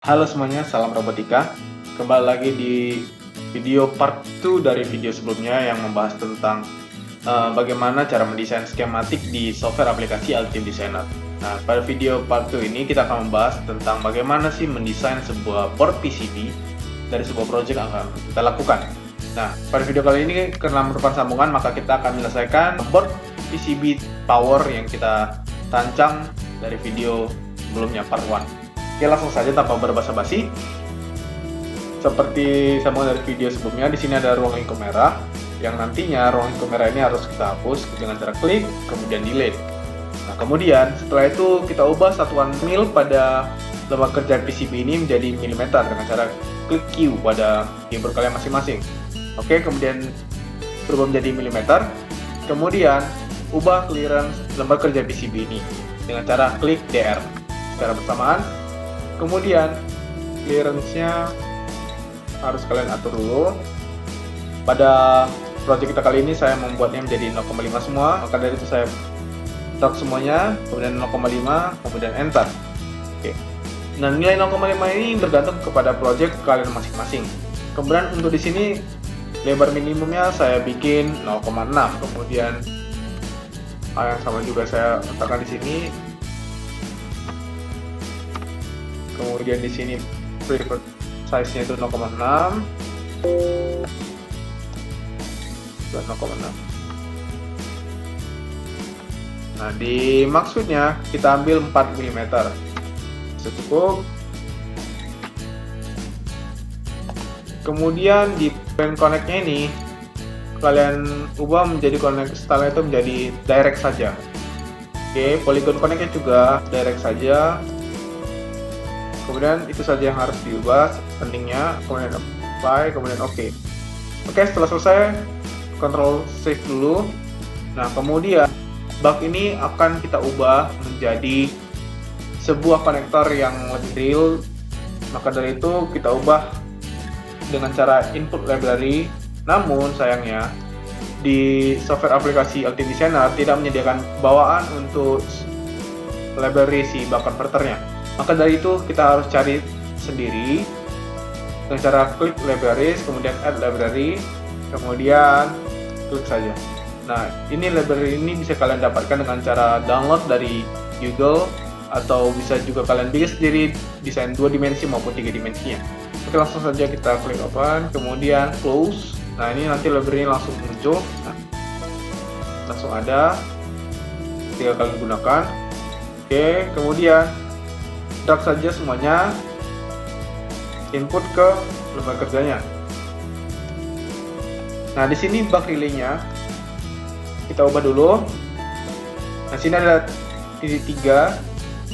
Halo semuanya, salam robotika. Kembali lagi di video part 2 dari video sebelumnya yang membahas tentang bagaimana cara mendesain skematik di software aplikasi Ultimate Designer. Nah, pada video part 2 ini kita akan membahas tentang bagaimana sih mendesain sebuah board PCB dari sebuah project yang akan kita lakukan. Nah, pada video kali ini karena merupakan sambungan, maka kita akan menyelesaikan board PCB power yang kita rancang dari video sebelumnya part 1. Oke, langsung saja tanpa berbasa-basi. Seperti sambungan dari video sebelumnya, di sini ada ruang lingkup merah yang nantinya ruang lingkup merah ini harus kita hapus dengan cara klik kemudian delete. Nah, kemudian setelah itu kita ubah satuan mil pada lembar kerja PCB ini menjadi milimeter dengan cara klik Q pada keyboard kalian masing-masing. Oke, kemudian berubah menjadi milimeter. Kemudian ubah clearance lembar kerja PCB ini dengan cara klik DR secara bersamaan. Kemudian clearance-nya harus kalian atur dulu. Pada project kita kali ini saya membuatnya menjadi 0,5 semua, maka dari itu saya start semuanya, kemudian 0,5, kemudian enter. Oke. Nah, nilai 0,5 ini bergantung kepada project kalian masing-masing. Kemudian untuk di sini lebar minimumnya saya bikin 0,6, kemudian hal yang sama juga saya letakkan di sini. Kemudian di sini preferred size-nya itu 0,6 dan 0,6. Nah, di maksudnya kita ambil 4 mm. Cukup. Kemudian di pen connect-nya ini kalian ubah menjadi connect style itu menjadi direct saja. Oke, polygon connect-nya juga direct saja. Kemudian itu saja yang harus diubah pentingnya, kemudian apply, kemudian oke. Oke, setelah selesai Ctrl save dulu. Nah, kemudian bug ini akan kita ubah menjadi sebuah konektor yang lebih real. Maka dari itu kita ubah dengan cara input library. Namun sayangnya di software aplikasi Ultimate Designer tidak menyediakan bawaan untuk library si bug converternya. Maka dari itu kita harus cari sendiri dengan cara klik libraries, kemudian add library, kemudian klik saja. Nah, ini library ini bisa kalian dapatkan dengan cara download dari Google, atau bisa juga kalian bikin sendiri desain 2 dimensi maupun 3 dimensinya. Oke, langsung saja kita klik open, kemudian close. Nah, ini nanti library langsung muncul. Nah, langsung ada, tinggal kalian gunakan. Oke, kemudian drag saja semuanya, input ke lembar kerjanya. Nah, di sini bug relay-nya kita ubah dulu. Nah, sini ada titik 3.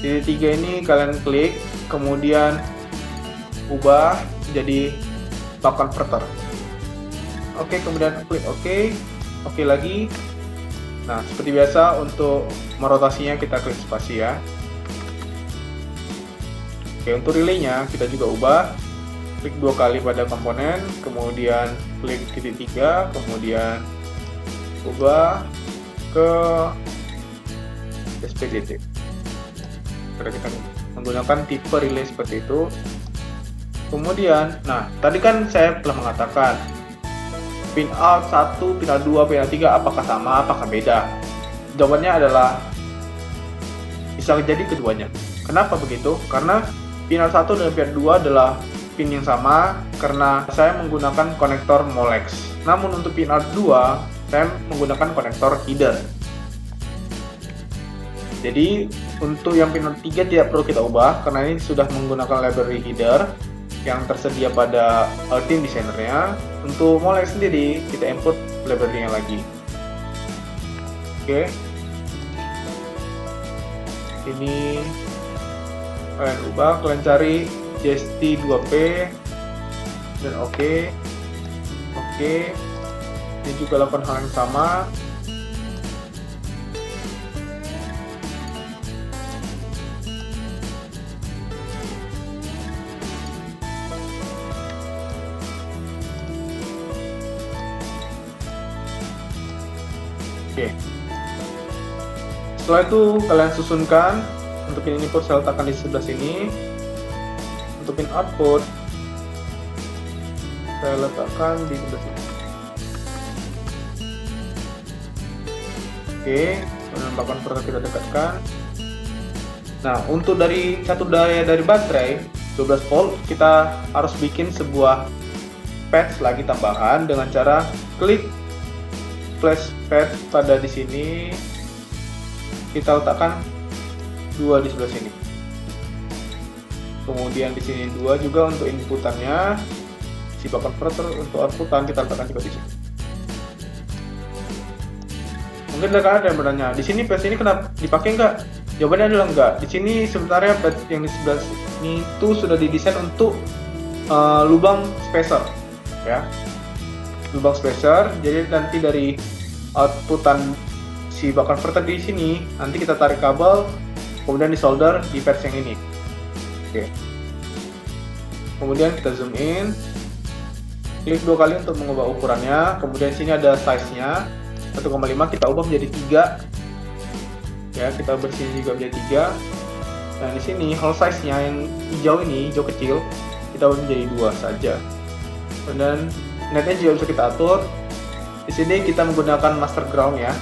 Titik 3 ini kalian klik, kemudian ubah jadi bug converter. Oke, kemudian klik oke. Oke lagi. Nah, seperti biasa untuk merotasinya kita klik spasi ya. Oke, untuk relay-nya kita juga ubah, klik 2 kali pada komponen, kemudian klik titik 3, kemudian ubah ke SPDT. Karena kita menggunakan tipe relay seperti itu. Kemudian, nah tadi kan saya telah mengatakan pin out 1, pin out 2, pin out 3 apakah sama, apakah beda? Jawabannya adalah bisa jadi keduanya. Kenapa begitu? Karena pin out 1 dan pin out 2 adalah pin yang sama karena saya menggunakan konektor Molex. Namun untuk pin out 2 saya menggunakan konektor header. Jadi untuk yang pin out 3 tidak perlu kita ubah karena ini sudah menggunakan library header yang tersedia pada Ultimate Designer-nya. Untuk Molex sendiri kita input library-nya lagi. Oke. Ini kalian ubah, kalian cari JST 2P dan oke. Ini juga lakukan hal yang sama. Oke. Setelah itu kalian susunkan. Untuk ini input saya letakkan di sebelah sini. Untuk pin output saya letakkan di sebelah sini. Oke, bak converter kita dekatkan. Nah, untuk dari satu daya dari baterai 12 volt, kita harus bikin sebuah patch lagi tambahan dengan cara klik flash pad pada di sini. Kita letakkan 2 di sebelah sini. Kemudian di sini 2 juga untuk inputannya. Si bak converter untuk outputan kita letakkan juga di sini. Mungkin ada yang bertanya, di sini patch ini kenapa dipakai enggak? Jawabannya adalah enggak. Di sini sebenarnya patch yang di sebelah sini itu sudah didesain untuk lubang spacer, ya. Lubang spacer. Jadi nanti dari outputan si bak converter di sini nanti kita tarik kabel, kemudian disolder di patch yang ini. Oke. Kemudian kita zoom in, klik 2 kali untuk mengubah ukurannya. Kemudian sini ada size-nya 1,5, kita ubah menjadi 3. Ya, kita bersihin juga menjadi 3. Nah, di sini hole size-nya yang hijau ini, hijau kecil, kita ubah menjadi 2 saja. Dan netnya juga bisa kita atur. Di sini kita menggunakan master ground ya.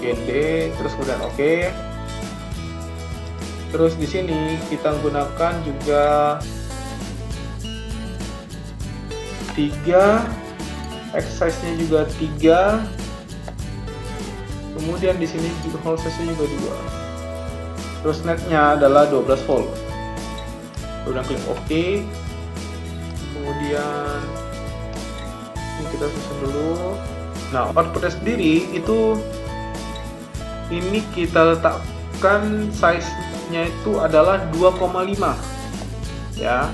Gen D, terus kemudian OK. Terus di sini kita menggunakan juga 3, exercise-nya juga 3. Kemudian di sini juga hole size-nya juga 2. Terus netnya adalah 12 volt. Kemudian klik OK. Kemudian ini kita susun dulu. Nah, outputnya sendiri itu ini kita letakkan size-nya itu adalah 2,5. Ya.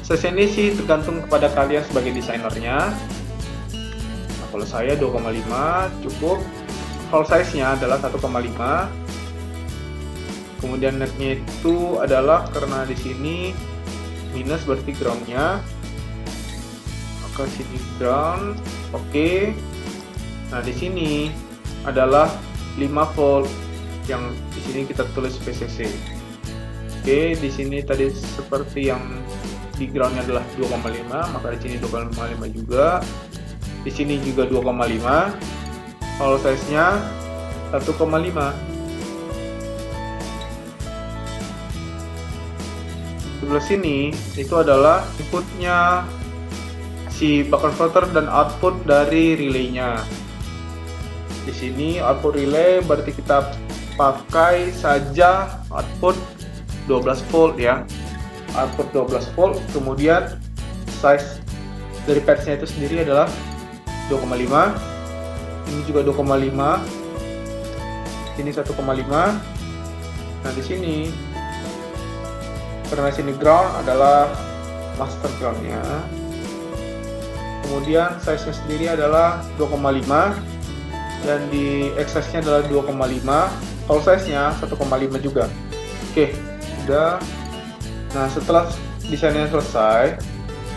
Size ini sih tergantung kepada kalian sebagai desainernya. Nah, kalau saya 2,5 cukup. Hole size-nya adalah 1,5. Kemudian netnya itu adalah karena di sini minus berarti ground-nya. Maka sini ground. Oke. Nah, di sini adalah 5 volt yang di sini kita tulis VCC. Oke, di sini tadi seperti yang di groundnya adalah 2,5, maka di sini 2,5 juga. Di sini juga 2,5. Hole size-nya 1,5. Sebelah sini itu adalah inputnya si bak converter dan output dari relaynya. Di sini output relay berarti kita pakai saja output 12 volt ya. Output 12 volt, kemudian size dari patch-nya itu sendiri adalah 2,5. Ini juga 2,5. Ini 1,5. Nah, di sini karena sini ground adalah master ground-nya. Kemudian size-nya sendiri adalah 2,5. Dan di excess-nya adalah 2,5, hole size-nya 1,5 juga. Oke, sudah. Nah, setelah desainnya selesai,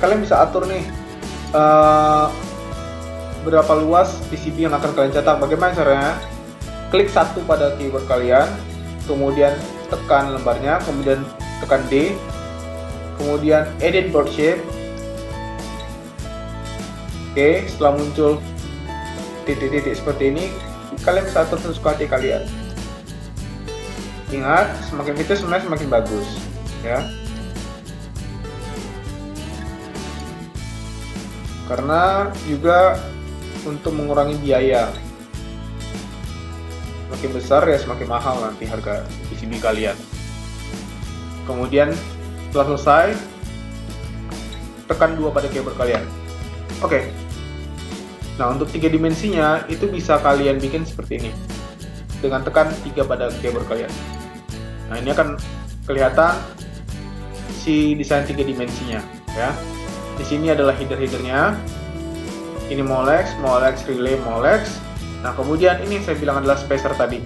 kalian bisa atur nih berapa luas PCB yang akan kalian cetak. Bagaimana caranya? Klik satu pada keyboard kalian, kemudian tekan lembarnya, kemudian tekan D, kemudian edit board shape. Oke, setelah muncul titik-titik seperti ini, kalian bisa atur sesuka hati kalian. Ingat, semakin kecil sebenarnya semakin bagus, ya. Karena juga untuk mengurangi biaya. Semakin besar ya semakin mahal nanti harga PCB kalian. Kemudian setelah selesai, tekan 2 pada keyboard kalian. Oke. Nah, untuk 3 dimensinya itu bisa kalian bikin seperti ini dengan tekan 3 pada keyboard kalian. Nah, ini akan kelihatan si desain 3 dimensinya ya. Di sini adalah header-headernya. Ini Molex, relay, Molex. Nah, kemudian ini saya bilang adalah spacer tadi.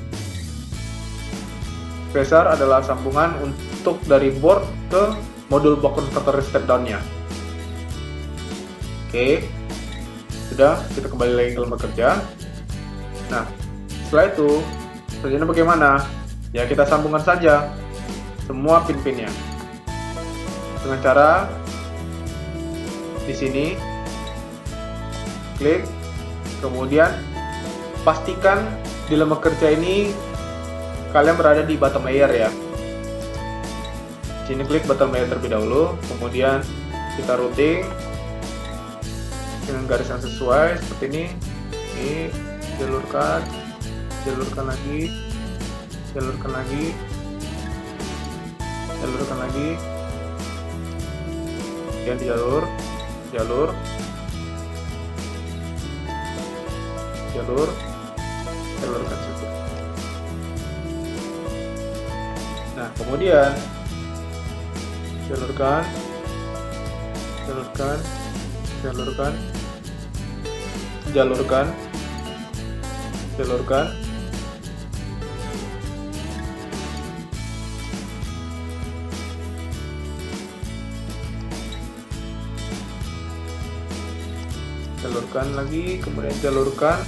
Spacer adalah sambungan untuk dari board ke modul bak converter step down-nya. Oke. Sudah, kita kembali lagi ke lembar kerja. Nah, setelah itu selanjutnya bagaimana? Ya, kita sambungkan saja semua pin-pinnya. dengan cara di sini klik, kemudian pastikan di lembar kerja ini kalian berada di bottom layer ya. Sini klik bottom layer terlebih dahulu, kemudian kita routing dengan garis yang sesuai seperti ini. Ini jalurkan lagi, jalurkan lagi, kemudian di jalurkan saja. Nah, kemudian jalurkan, jalurkan lagi, kemudian jalurkan.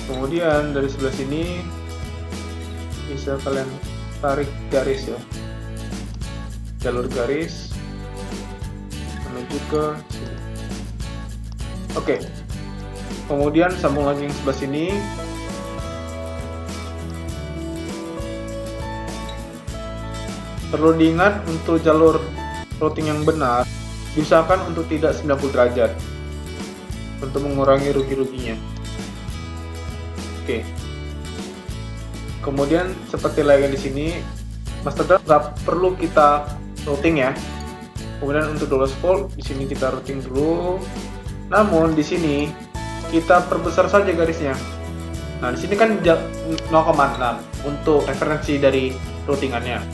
Kemudian dari sebelah sini bisa kalian tarik garis ya, jalur garis menuju ke sini. Oke, kemudian sambung lagi yang sebelah sini. Perlu diingat untuk jalur routing yang benar diusahakan untuk tidak 90 derajat untuk mengurangi rugi-ruginya. Oke. Kemudian seperti layar di sini, master drive nggak perlu kita routing ya. Kemudian untuk DOLOS port di sini kita routing dulu. Namun di sini kita perbesar saja garisnya. Nah di sini kan 0,6 untuk referensi dari routingannya.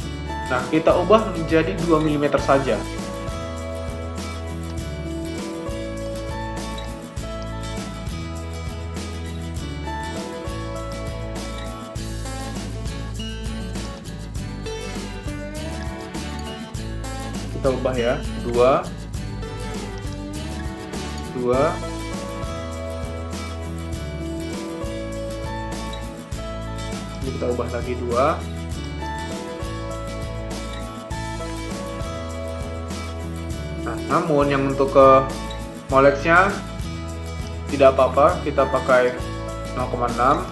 Nah kita ubah menjadi 2 mm saja. Kita ubah ya, 2 ini kita ubah lagi 2. Nah, namun yang untuk ke molexnya tidak apa-apa, kita pakai 0,6.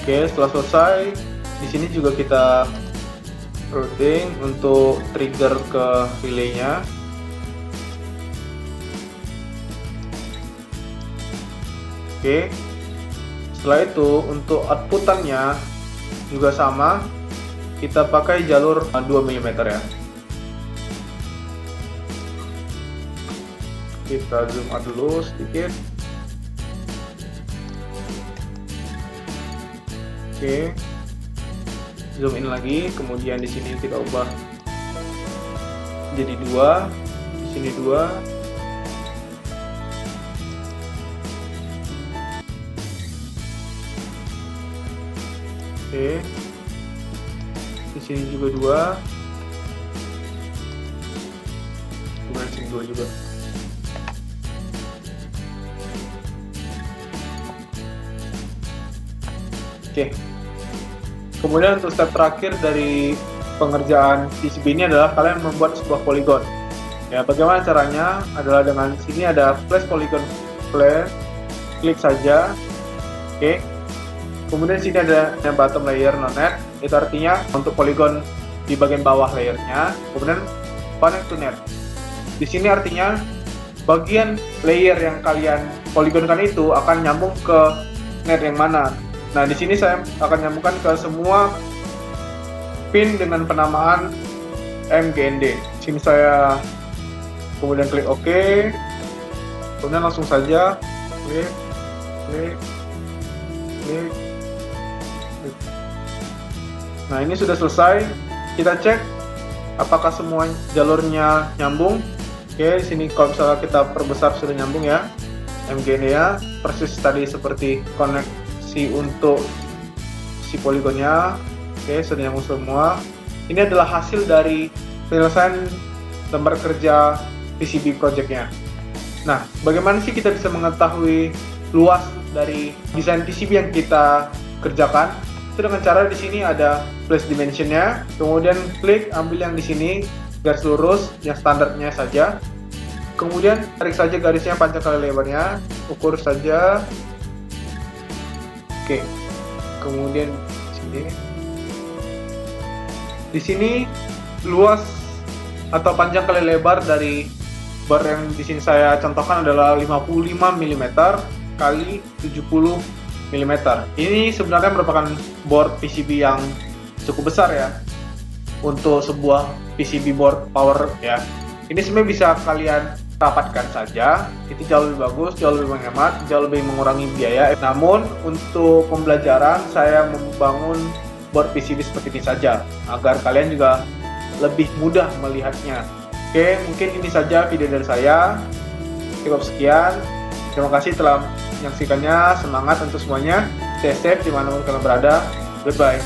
Oke, setelah selesai, di sini juga kita routing untuk trigger ke relaynya. Oke, setelah itu untuk outputannya juga sama, kita pakai jalur 2 mm ya. Kita zoom out dulu sedikit. Oke, zoom in lagi, kemudian di sini kita ubah jadi 2, di sini 2. Oke, di sini juga 2, kemudian sini 2 juga. Oke. Kemudian untuk step terakhir dari pengerjaan PCB ini adalah kalian membuat sebuah poligon. Ya, bagaimana caranya? Adalah dengan sini ada flash polygon flare, klik saja. Oke. Kemudian sini ada yang bottom layer non-net, itu artinya untuk poligon di bagian bawah layernya. Kemudian connect to net. Di sini artinya bagian layer yang kalian poligonkan itu akan nyambung ke net yang mana. Nah, di sini saya akan nyambungkan ke semua pin dengan penamaan MGND. Sini saya kemudian klik OK. Kemudian langsung saja klik. Nah, ini sudah selesai. Kita cek apakah semua jalurnya nyambung. Oke, di sini kalau misalnya kita perbesar sudah nyambung ya. MGND ya, persis tadi seperti koneksi untuk si poligonnya. Oke, sudah nyambung semua. Ini adalah hasil dari penyelesaian lembar kerja PCB projectnya. Nah, bagaimana sih kita bisa mengetahui luas dari desain PCB yang kita kerjakan? Itu dengan cara di sini ada flash dimensionnya, kemudian klik ambil yang di sini garis lurus yang standarnya saja, kemudian tarik saja garisnya panjang kali lebarnya, ukur saja. Oke, kemudian di sini luas atau panjang kali lebar dari bar yang di sini saya contohkan adalah 55 mm kali 70 mm. Ini sebenarnya merupakan board PCB yang cukup besar ya untuk sebuah PCB board power ya. Ini sebenarnya bisa kalian rapatkan saja, itu jauh lebih bagus, jauh lebih menghemat, jauh lebih mengurangi biaya. Namun untuk pembelajaran saya membangun board PCB seperti ini saja agar kalian juga lebih mudah melihatnya. Oke, mungkin ini saja video dari saya. Cukup sekian. Terima kasih telah menyaksikannya. Semangat untuk semuanya. Stay safe dimanapun kalian berada. Goodbye.